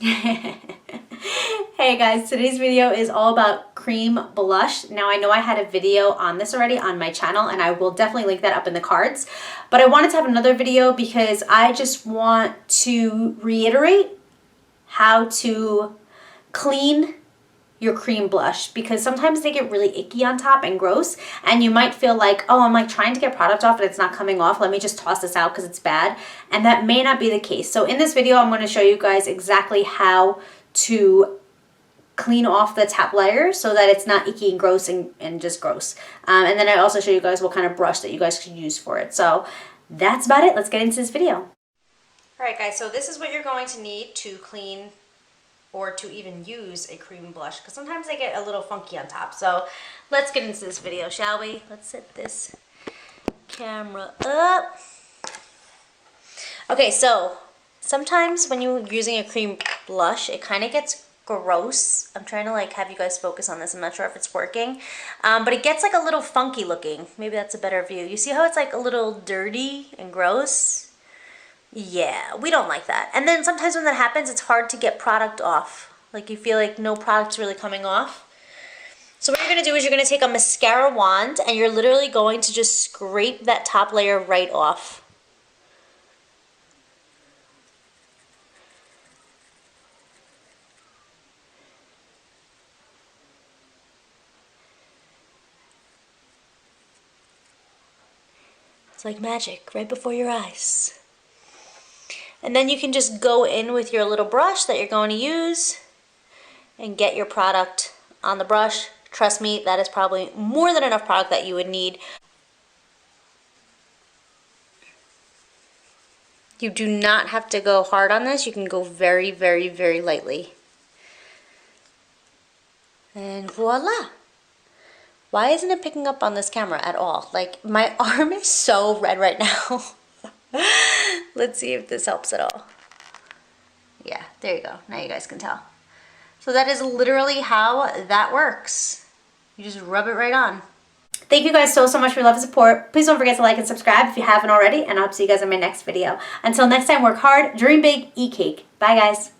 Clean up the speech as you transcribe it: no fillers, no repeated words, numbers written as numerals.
Hey guys, today's video is all about cream blush. Now I know I had a video on this already on my channel and I will definitely link that up in the cards, but I wanted to have another video because I just want to reiterate how to clean your cream blush, because sometimes they get really icky on top and gross, and you might feel like, oh, I'm like trying to get product off and it's not coming off, let me just toss this out because it's bad. And that may not be the case. So in this video I'm going to show you guys exactly how to clean off the top layer so that it's not icky and gross and just gross. And then I also show you guys what kind of brush that you guys could use for it. So that's about it. Let's get into this video. Alright guys, so this is what you're going to need to clean or to even use a cream blush, because sometimes they get a little funky on top. So let's get into this video, shall we? Let's set this camera up. Okay, so sometimes when you're using a cream blush, it kind of gets gross. I'm trying to like have you guys focus on this. I'm not sure if it's working, but it gets like a little funky looking. Maybe that's a better view. You see how it's like a little dirty and gross? Yeah, we don't like that. And then sometimes when that happens, it's hard to get product off. Like you feel like no product's really coming off. So what you're going to do is you're going to take a mascara wand and you're literally going to just scrape that top layer right off. It's like magic right before your eyes. And then you can just go in with your little brush that you're going to use and get your product on the brush. Trust me, that is probably more than enough product that you would need. You do not have to go hard on this. You can go very, very, very lightly. And voila! Why isn't it picking up on this camera at all? Like, my arm is so red right now. Let's see if this helps at all. Yeah, there you go. Now you guys can tell. So that is literally how that works. You just rub it right on. Thank you guys so much for your love and support. Please don't forget to like and subscribe if you haven't already, and I'll see you guys in my next video. Until next time, work hard, dream big, eat cake. Bye guys.